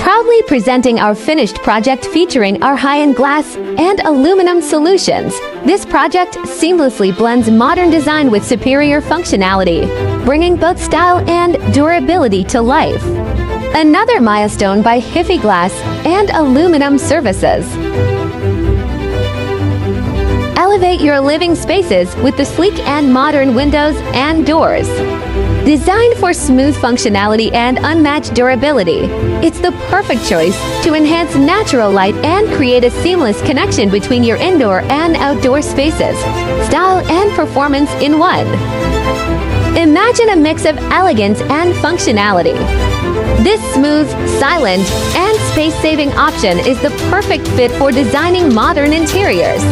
Proudly presenting our finished project featuring our high-end glass and aluminum solutions. This project seamlessly blends modern design with superior functionality, bringing both style and durability to life. Another milestone by Hiphi Glass and Aluminum Services. Elevate your living spaces with the sleek and modern windows and doors. Designed for smooth functionality and unmatched durability, it's the perfect choice to enhance natural light and create a seamless connection between your indoor and outdoor spaces. Style and performance in one. Imagine a mix of elegance and functionality. This smooth, silent, and space-saving option is the perfect fit for designing modern interiors.